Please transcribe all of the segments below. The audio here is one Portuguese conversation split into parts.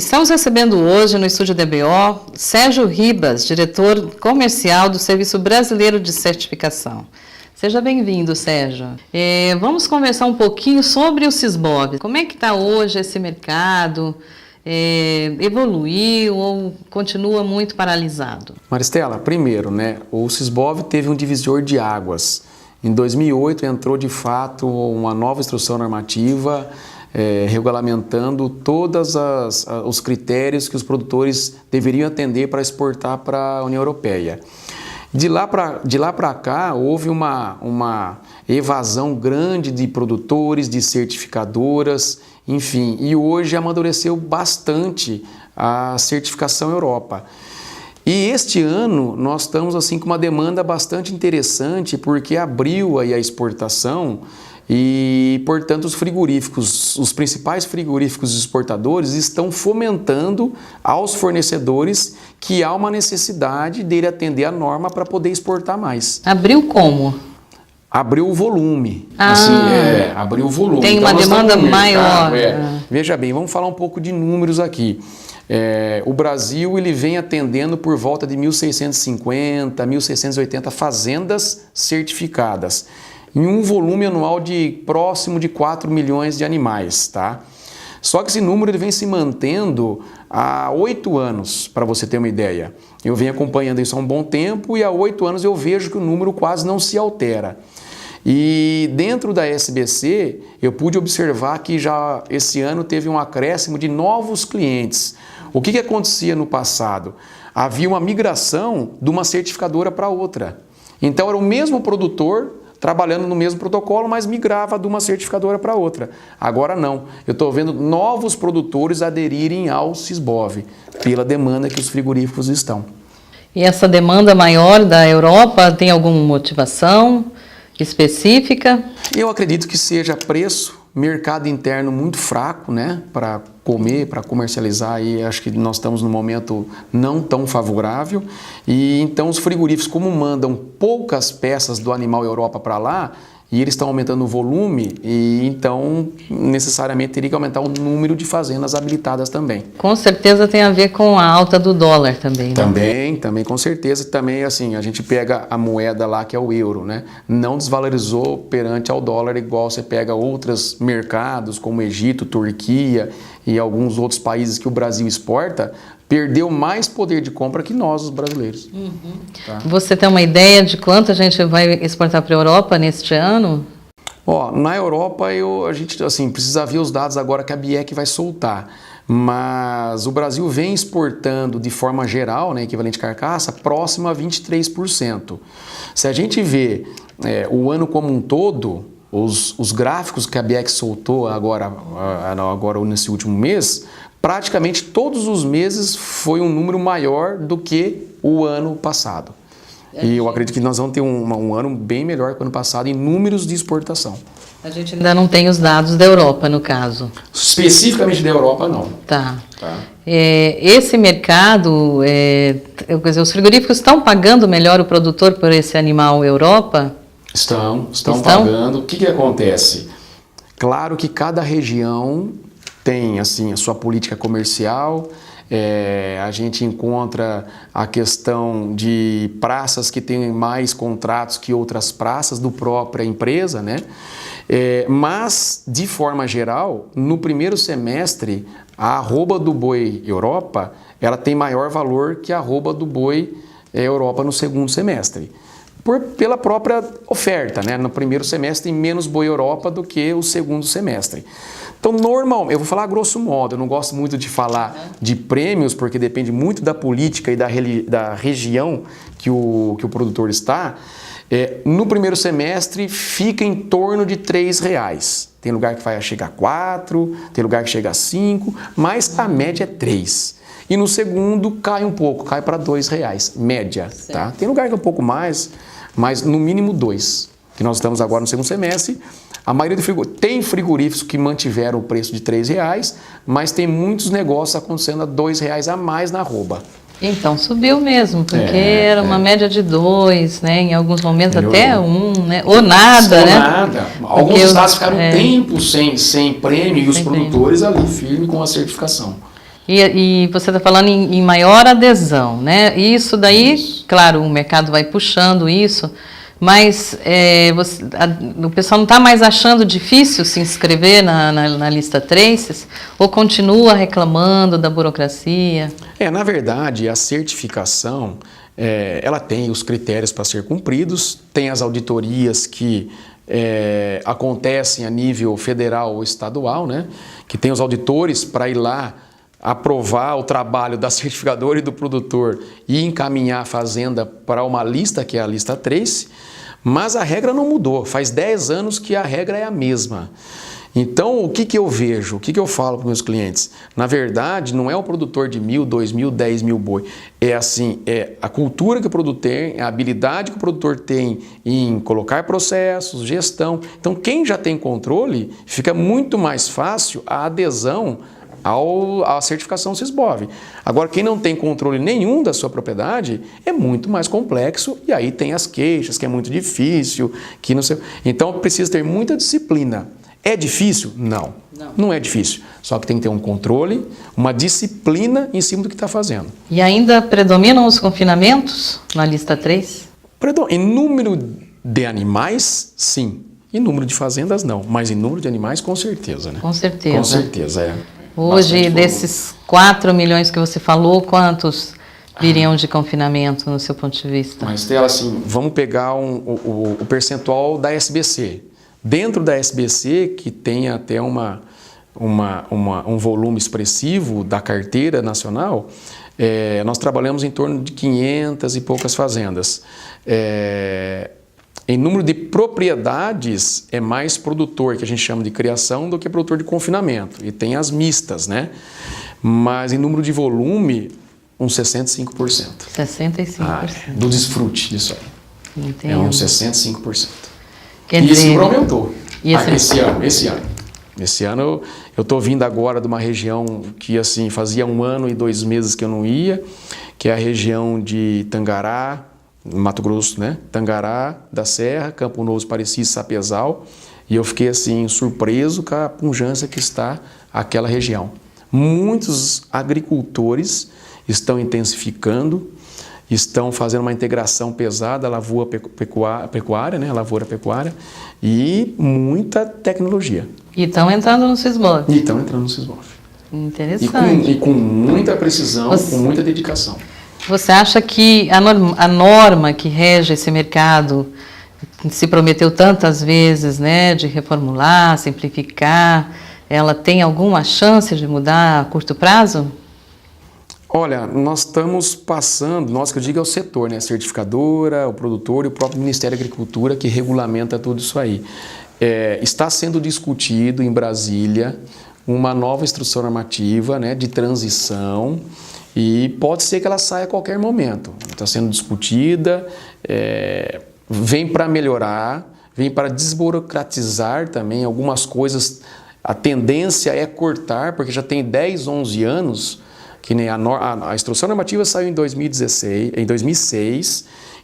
Estamos recebendo hoje no estúdio DBO Sérgio Ribas, diretor comercial do Serviço Brasileiro de Certificação. Seja bem-vindo, Sérgio. Vamos conversar um pouquinho sobre o Sisbov. Como é que está hoje esse mercado? Evoluiu ou continua muito paralisado? Maristela, primeiro, o Sisbov teve um divisor de águas. Em 2008 entrou de fato uma nova instrução normativa regulamentando todos os critérios que os produtores deveriam atender para exportar para a União Europeia. De lá para cá, houve uma evasão grande de produtores, de certificadoras, enfim, e hoje amadureceu bastante a certificação Europa. E este ano nós estamos assim com uma demanda bastante interessante, porque abriu aí a exportação e, portanto, os principais frigoríficos exportadores estão fomentando aos fornecedores que há uma necessidade dele atender a norma para poder exportar mais. Abriu como? Abriu o volume. Abriu o volume. Tem uma demanda maior. Veja bem, vamos falar um pouco de números aqui. O Brasil ele vem atendendo por volta de 1.650, 1.680 fazendas certificadas, em um volume anual de próximo de 4 milhões de animais, tá? Só que esse número ele vem se mantendo há 8 anos, para você ter uma ideia. Eu venho acompanhando isso há um bom tempo e há 8 anos eu vejo que o número quase não se altera. E dentro da SBC, eu pude observar que já esse ano teve um acréscimo de novos clientes. O que acontecia no passado? Havia uma migração de uma certificadora para outra. Então era o mesmo produtor trabalhando no mesmo protocolo, mas migrava de uma certificadora para outra. Agora não. Eu estou vendo novos produtores aderirem ao Sisbov, pela demanda que os frigoríficos estão. E essa demanda maior da Europa tem alguma motivação específica? Eu acredito que seja preço, mercado interno muito fraco, para comer, para comercializar, e acho que nós estamos num momento não tão favorável, e então os frigoríficos, como mandam poucas peças do animal Europa para lá, e eles estão aumentando o volume, e então necessariamente teria que aumentar o número de fazendas habilitadas também. Com certeza tem a ver com a alta do dólar também, né? Também com certeza. Também assim, a gente pega a moeda lá que é o euro, não desvalorizou perante ao dólar igual você pega outros mercados como Egito, Turquia e alguns outros países que o Brasil exporta, perdeu mais poder de compra que nós, os brasileiros. Tá? Você tem uma ideia de quanto a gente vai exportar para a Europa neste ano? Na Europa, a gente assim, precisa ver os dados agora que a BIEC vai soltar. Mas o Brasil vem exportando de forma geral, equivalente carcaça, próximo a 23%. Se a gente vê o ano como um todo, os gráficos que a BIEC soltou agora nesse último mês, praticamente todos os meses foi um número maior do que o ano passado. E eu acredito que nós vamos ter um ano bem melhor que o ano passado em números de exportação. A gente ainda não tem os dados da Europa, no caso. Especificamente da Europa, não. Tá. Esse mercado, quer dizer, os frigoríficos estão pagando melhor o produtor por esse animal Europa? Estão pagando. O que acontece? Claro que cada região tem assim a sua política comercial. A gente encontra a questão de praças que têm mais contratos que outras praças do própria empresa, mas, de forma geral, no primeiro semestre, a arroba do boi Europa ela tem maior valor que a arroba do boi Europa no segundo semestre. Pela própria oferta, no primeiro semestre tem menos boi Europa do que o segundo semestre. Então, normalmente, eu vou falar grosso modo, eu não gosto muito de falar de prêmios, porque depende muito da política e da região que o produtor está. No primeiro semestre fica em torno de R$3. Tem lugar que vai chegar a 4, tem lugar que chega a 5, mas a média é 3. E no segundo cai um pouco, cai para R$2, média. Tá? Tem lugar que é um pouco mais, mas no mínimo 2, que nós estamos agora no segundo semestre. A maioria tem frigoríficos que mantiveram o preço de R$3, mas tem muitos negócios acontecendo a R$2 a mais na arroba. Então subiu mesmo, porque era uma média de 2, em alguns momentos até 1, ou nada, nada. Alguns estados ficaram tempo sem prêmio e os produtores ali firmes com a certificação. E você está falando em maior adesão, né? Isso daí, claro, o mercado vai puxando isso, mas o pessoal não está mais achando difícil se inscrever na lista Traces ou continua reclamando da burocracia? Na verdade, a certificação, ela tem os critérios para ser cumpridos, tem as auditorias que acontecem a nível federal ou estadual, né? Que tem os auditores para ir lá aprovar o trabalho da certificadora e do produtor e encaminhar a fazenda para uma lista que é a lista Trace, mas a regra não mudou, faz 10 anos que a regra é a mesma. Então, o que eu vejo, o que eu falo para os meus clientes? Na verdade, não é o produtor de 1.000, 2.000, 10.000 boi. É a cultura que o produtor tem, a habilidade que o produtor tem em colocar processos, gestão. Então, quem já tem controle, fica muito mais fácil a adesão à certificação Sysbov. Agora, quem não tem controle nenhum da sua propriedade, é muito mais complexo e aí tem as queixas, que é muito difícil, que não sei. Então, precisa ter muita disciplina. É difícil? Não. Não é difícil. Só que tem que ter um controle, uma disciplina em cima do que está fazendo. E ainda predominam os confinamentos na lista 3? Em número de animais, sim. Em número de fazendas, não. Mas em número de animais, com certeza, né? Com certeza. Com certeza, Hoje, desses 4 milhões que você falou, quantos viriam de confinamento, no seu ponto de vista? Mas, Stella, assim, vamos pegar o percentual da SBC. Dentro da SBC, que tem até um volume expressivo da carteira nacional, nós trabalhamos em torno de 500 e poucas fazendas. Em número de propriedades, é mais produtor, que a gente chama de criação, do que produtor de confinamento. E tem as mistas, né? Mas em número de volume, uns 65%. 65%. Do desfrute disso aí. Entendo. É uns 65%. Quer e dizer, esse número aumentou. Esse ano. Esse ano eu estou vindo agora de uma região que assim fazia 1 ano e 2 meses que eu não ia, que é a região de Tangará, Mato Grosso, né? Tangará da Serra, Campo Novo, Parecis, Sapezal. E eu fiquei assim surpreso com a pujança que está aquela região. Muitos agricultores estão intensificando, estão fazendo uma integração pesada, lavoura-pecuária, né? Lavoura-pecuária, e muita tecnologia. E estão entrando no Sysbov. Interessante. E com muita precisão, com muita dedicação. Você acha que a norma que rege esse mercado, que se prometeu tantas vezes, né, de reformular, simplificar, ela tem alguma chance de mudar a curto prazo? Olha, nós estamos passando, nós que eu digo é o setor, né? A certificadora, o produtor e o próprio Ministério da Agricultura que regulamenta tudo isso aí. Está sendo discutido em Brasília uma nova instrução normativa, né, de transição e pode ser que ela saia a qualquer momento. Está sendo discutida, vem para melhorar, vem para desburocratizar também algumas coisas. A tendência é cortar, porque já tem 10, 11 anos que nem a instrução normativa saiu em 2006,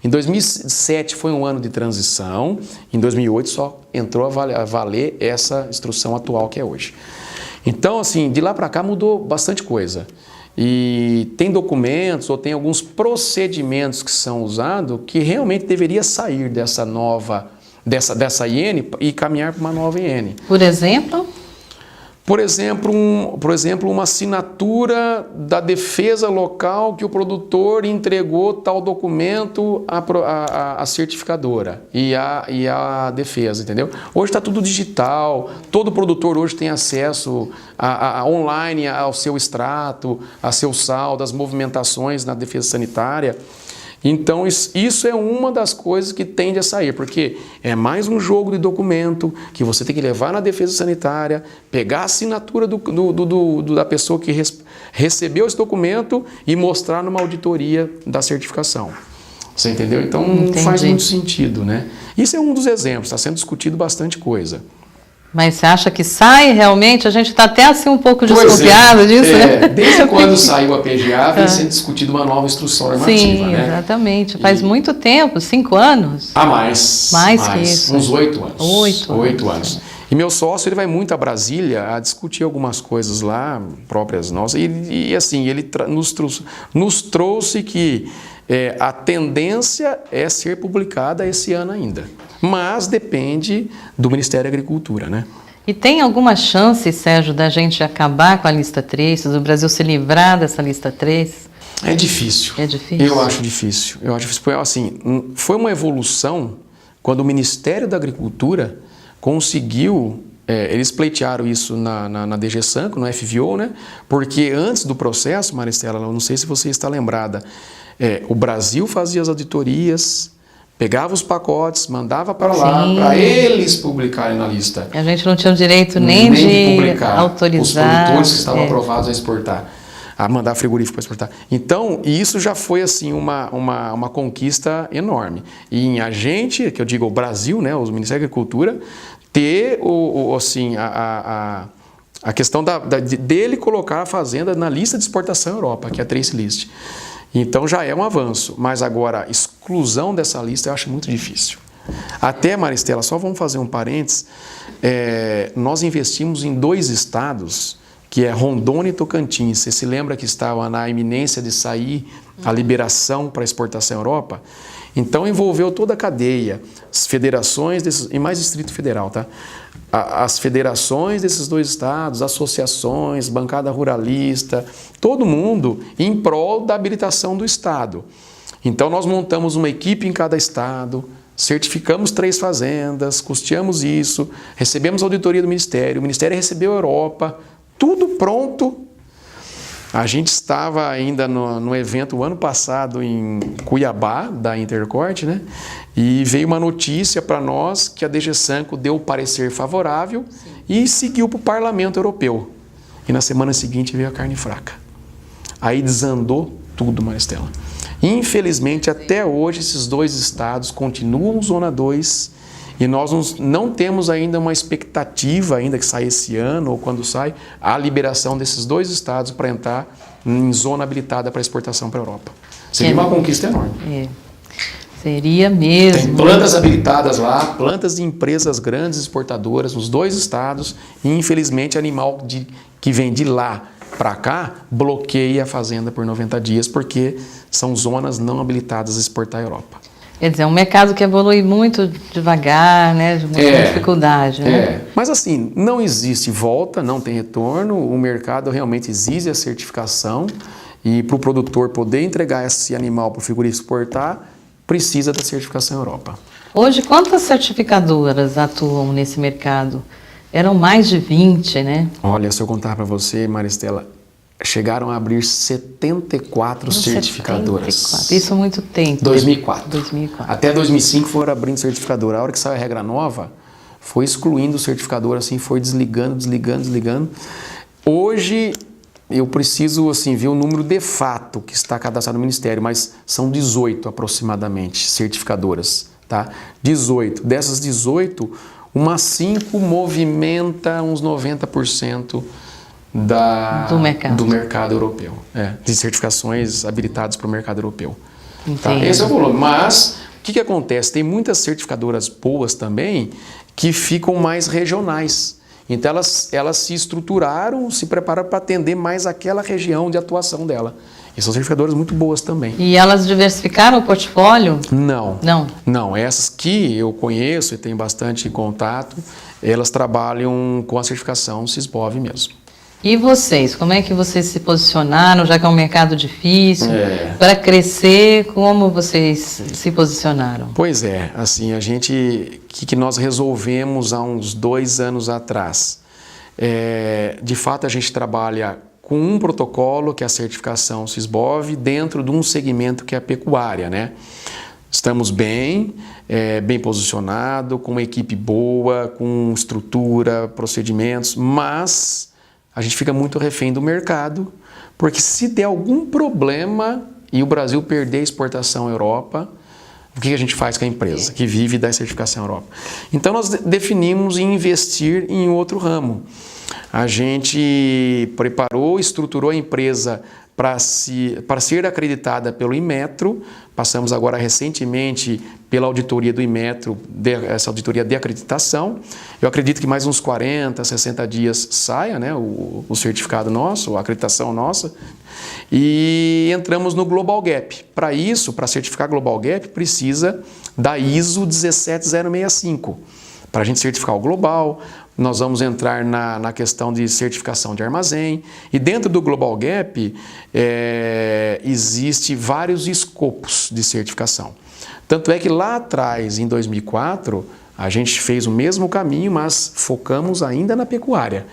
em 2007 foi um ano de transição, em 2008 só entrou a valer essa instrução atual que é hoje. Então, assim, de lá para cá mudou bastante coisa. E tem documentos ou tem alguns procedimentos que são usados que realmente deveria sair dessa nova, dessa IN e caminhar para uma nova IN. Por exemplo? Por exemplo, uma assinatura da defesa local que o produtor entregou tal documento à certificadora e à defesa, entendeu? Hoje está tudo digital, todo produtor hoje tem acesso online ao seu extrato, a seu saldo, às movimentações na defesa sanitária. Então, isso é uma das coisas que tende a sair, porque é mais um jogo de documento que você tem que levar na defesa sanitária, pegar a assinatura da pessoa que recebeu esse documento e mostrar numa auditoria da certificação. Você entendeu? Então, não faz muito sentido, né? Isso é um dos exemplos, está sendo discutido bastante coisa. Mas você acha que sai realmente? A gente está até assim um pouco desconfiado disso, né? Desde quando saiu a PGA, vem sendo discutido uma nova instrução normativa, sim, né? Exatamente. Faz muito tempo, 5 anos? Mais que isso. Uns 8 anos. 8 anos. E meu sócio, ele vai muito a Brasília a discutir algumas coisas lá, próprias nossas, e assim, ele nos trouxe que a tendência é ser publicada esse ano ainda. Mas depende do Ministério da Agricultura, né? E tem alguma chance, Sérgio, da gente acabar com a lista 3, do Brasil se livrar dessa lista 3? É difícil. É difícil? Eu acho difícil. Assim, foi uma evolução quando o Ministério da Agricultura conseguiu, eles pleitearam isso na DG Sanco, no FVO, né? Porque antes do processo, Maristela, eu não sei se você está lembrada, o Brasil fazia as auditorias, pegava os pacotes, mandava para lá, para eles publicarem na lista. A gente não tinha o direito nem de publicar autorizar os produtores que estavam aprovados a exportar, a mandar frigorífico para exportar. Então, isso já foi assim uma conquista enorme. E a gente, que eu digo o Brasil, né, os Ministérios da Agricultura, ter a questão dele colocar a fazenda na lista de exportação Europa, que é a Trace List. Então já é um avanço, mas agora a exclusão dessa lista eu acho muito difícil. Até, Maristela, só vamos fazer um parênteses, nós investimos em 2 estados, que é Rondônia e Tocantins. Você se lembra que estava na iminência de sair a liberação para exportação à Europa? Então envolveu toda a cadeia, as federações e mais Distrito Federal, tá? As federações desses 2 estados, associações, bancada ruralista, todo mundo em prol da habilitação do estado. Então nós montamos uma equipe em cada estado, certificamos 3 fazendas, custeamos isso, recebemos a auditoria do Ministério, o Ministério recebeu a Europa, tudo pronto. A gente estava ainda no evento o ano passado em Cuiabá, da Intercorte, né? E veio uma notícia para nós que a DG Sanco deu o parecer favorável e seguiu para o Parlamento Europeu. E na semana seguinte veio a carne fraca. Aí desandou tudo, Maristela. Infelizmente, até hoje, esses 2 estados continuam Zona 2 e nós não temos ainda uma expectativa, ainda que saia esse ano ou quando sai, a liberação desses 2 estados para entrar em zona habilitada para exportação para a Europa. Seria uma conquista enorme. Seria mesmo. Tem plantas habilitadas lá, plantas de empresas grandes exportadoras nos 2 estados e, infelizmente, animal que vem de lá para cá bloqueia a fazenda por 90 dias porque são zonas não habilitadas a exportar à Europa. Quer dizer, é um mercado que evolui muito devagar, né? De muita dificuldade, né? Mas assim, não existe volta, não tem retorno, o mercado realmente exige a certificação e para o produtor poder entregar esse animal para o frigorífico exportar, precisa da certificação Europa. Hoje, quantas certificadoras atuam nesse mercado? Eram mais de 20, né? Olha, se eu contar para você, Maristela, chegaram a abrir 74 certificadoras. 74. Isso há muito tempo. 2004. Até 2005 foram abrindo certificadora. A hora que saiu a regra nova, foi excluindo o certificador, assim, foi desligando. Hoje, eu preciso ver o número de fato que está cadastrado no Ministério, mas são 18 aproximadamente certificadoras, tá? 18. Dessas 18, umas 5 movimenta uns 90% do mercado europeu, de certificações habilitadas para o mercado europeu. Tá? Esse é o volume. Mas o que acontece? Tem muitas certificadoras boas também que ficam mais regionais. Então elas se estruturaram, se prepararam para atender mais aquela região de atuação dela. E são certificadoras muito boas também. E elas diversificaram o portfólio? Não. Essas que eu conheço e tenho bastante contato, elas trabalham com a certificação Sisbov mesmo. E vocês, como é que vocês se posicionaram, já que é um mercado difícil, para crescer, como vocês se posicionaram? Pois é, assim, que nós resolvemos há uns 2 anos atrás? De fato, a gente trabalha com um protocolo, que é a certificação Sisbov, dentro de um segmento que é a pecuária, né? Estamos bem posicionados, com uma equipe boa, com estrutura, procedimentos, mas a gente fica muito refém do mercado, porque se der algum problema e o Brasil perder a exportação à Europa, o que a gente faz com a empresa que vive da certificação à Europa? Então nós definimos em investir em outro ramo. A gente preparou, estruturou a empresa para ser acreditada pelo Inmetro. Passamos agora recentemente pela auditoria do Inmetro, essa auditoria de acreditação. Eu acredito que mais uns 40, 60 dias saia, né, o certificado nosso, a acreditação nossa. E entramos no Global Gap. Para isso, para certificar Global Gap, precisa da ISO 17065. Para a gente certificar o global, nós vamos entrar na questão de certificação de armazém. E dentro do Global Gap, existe vários escopos de certificação. Tanto é que lá atrás, em 2004, a gente fez o mesmo caminho, mas focamos ainda na pecuária.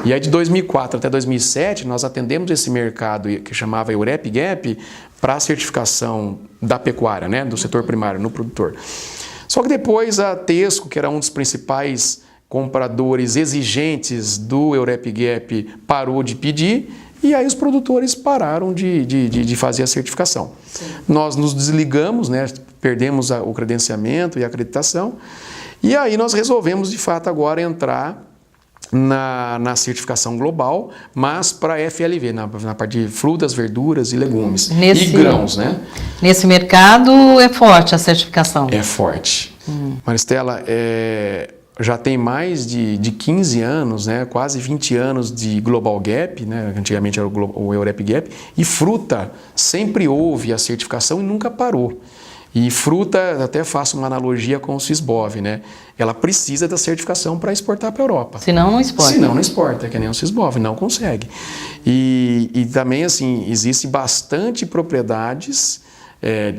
E aí de 2004 até 2007, nós atendemos esse mercado que chamava Eurep Gap para a certificação da pecuária, né, do setor primário, no produtor. Só que depois a Tesco, que era um dos principais compradores exigentes do Eurep Gap, parou de pedir, e aí os produtores pararam de fazer a certificação. Sim. Nós nos desligamos, né, perdemos o credenciamento e a acreditação, e aí nós resolvemos de fato agora entrar na certificação global, mas para FLV, na parte de frutas, verduras e legumes e grãos, né? Nesse mercado é forte a certificação? É forte. Maristela, já tem mais de 15 anos, né, quase 20 anos de Global Gap, né, antigamente era o Eurep Gap, e fruta sempre houve a certificação e nunca parou. E fruta, até faço uma analogia com o Sysbov, né? Ela precisa da certificação para exportar para a Europa. Senão não exporta. Senão não exporta, que nem o Sysbov, não consegue. E também, assim, existe bastante propriedades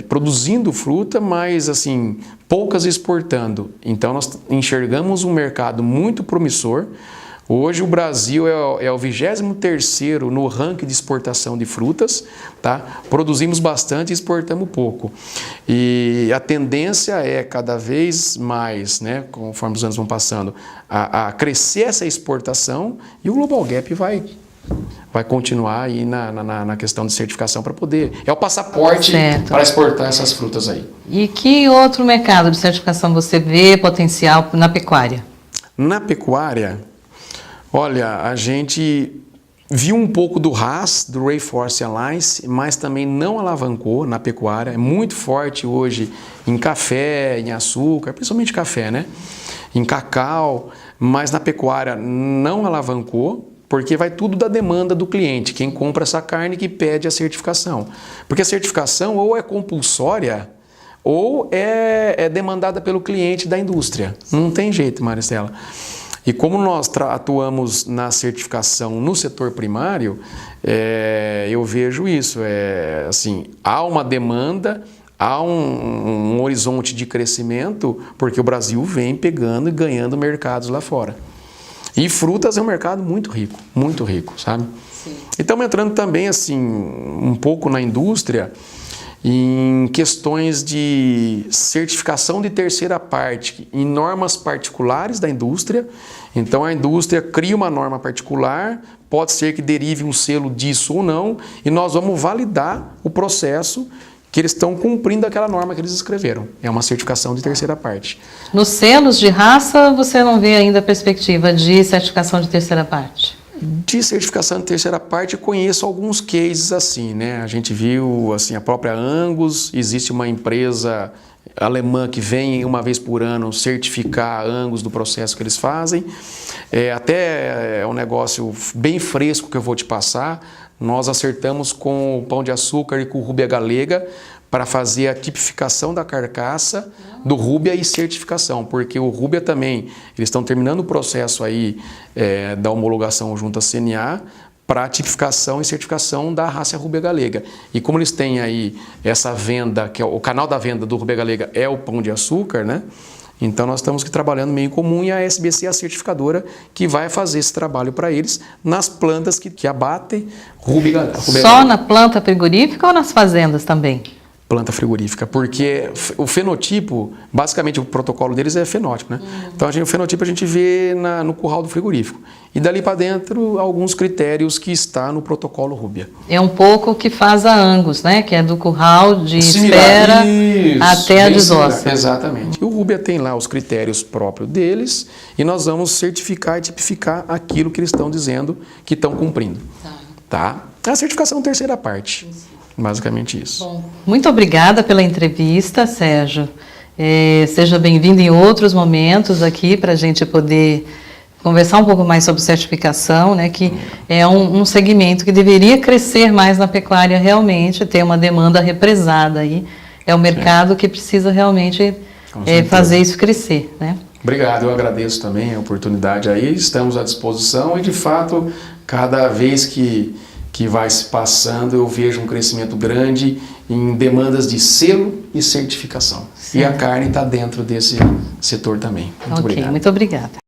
produzindo fruta, mas, assim, poucas exportando. Então, nós enxergamos um mercado muito promissor. Hoje o Brasil é o 23º no ranking de exportação de frutas, tá? Produzimos bastante e exportamos pouco. E a tendência é cada vez mais, né, conforme os anos vão passando, a crescer essa exportação, e o Global Gap vai continuar aí na questão de certificação para poder... É o passaporte para exportar essas frutas aí. E que outro mercado de certificação você vê potencial na pecuária? Na pecuária... Olha, a gente viu um pouco do RAS, do Rainforest Alliance, mas também não alavancou na pecuária. É muito forte hoje em café, em açúcar, principalmente café, né? Em cacau, mas na pecuária não alavancou, porque vai tudo da demanda do cliente, quem compra essa carne que pede a certificação. Porque a certificação ou é compulsória ou é demandada pelo cliente da indústria. Não tem jeito, Maristela. E como nós atuamos na certificação no setor primário, eu vejo isso. Assim, há uma demanda, há um horizonte de crescimento, porque o Brasil vem pegando e ganhando mercados lá fora. E frutas é um mercado muito rico, sabe? Sim. E estamos entrando também, assim, um pouco na indústria, em questões de certificação de terceira parte, em normas particulares da indústria. Então a indústria cria uma norma particular, pode ser que derive um selo disso ou não, e nós vamos validar o processo que eles estão cumprindo aquela norma que eles escreveram. É uma certificação de terceira parte. Nos selos de raça, você não vê ainda a perspectiva de certificação de terceira parte? De certificação de terceira parte, eu conheço alguns cases assim, né? A gente viu assim, a própria Angus, existe uma empresa alemã que vem uma vez por ano certificar a Angus do processo que eles fazem. Até é um negócio bem fresco que eu vou te passar. Nós acertamos com o Pão de Açúcar e com o Rúbia Galega para fazer a tipificação da carcaça do Rúbia e certificação, porque o Rúbia também, eles estão terminando o processo aí da homologação junto à CNA para tipificação e certificação da raça Rúbia Galega. E como eles têm aí essa venda, que é o canal da venda do Rúbia Galega é o Pão de Açúcar, né? Então nós estamos trabalhando meio em comum, e a SBC é a certificadora que vai fazer esse trabalho para eles nas plantas que abatem Rúbia Galega. Só na planta frigorífica ou nas fazendas também? Planta frigorífica, porque o fenotipo, basicamente o protocolo deles é fenótipo, né? Então o fenotipo a gente vê no curral do frigorífico. E dali para dentro, alguns critérios que está no protocolo Rúbia. É um pouco o que faz a Angus, né? Que é do curral de espera até a desóssea. Exatamente. E o Rúbia tem lá os critérios próprios deles, e nós vamos certificar e tipificar aquilo que eles estão dizendo que estão cumprindo. Tá? A certificação terceira parte, basicamente isso. Bom, muito obrigada pela entrevista, Sérgio. Seja bem-vindo em outros momentos aqui para a gente poder conversar um pouco mais sobre certificação, né, que é um segmento que deveria crescer mais na pecuária realmente, ter uma demanda represada aí. É o mercado que precisa realmente fazer isso crescer, né? Obrigado, eu agradeço também a oportunidade aí, estamos à disposição e de fato, cada vez que vai se passando, eu vejo um crescimento grande em demandas de selo e certificação. Sim. E a carne está dentro desse setor também. Muito obrigado. Muito obrigada.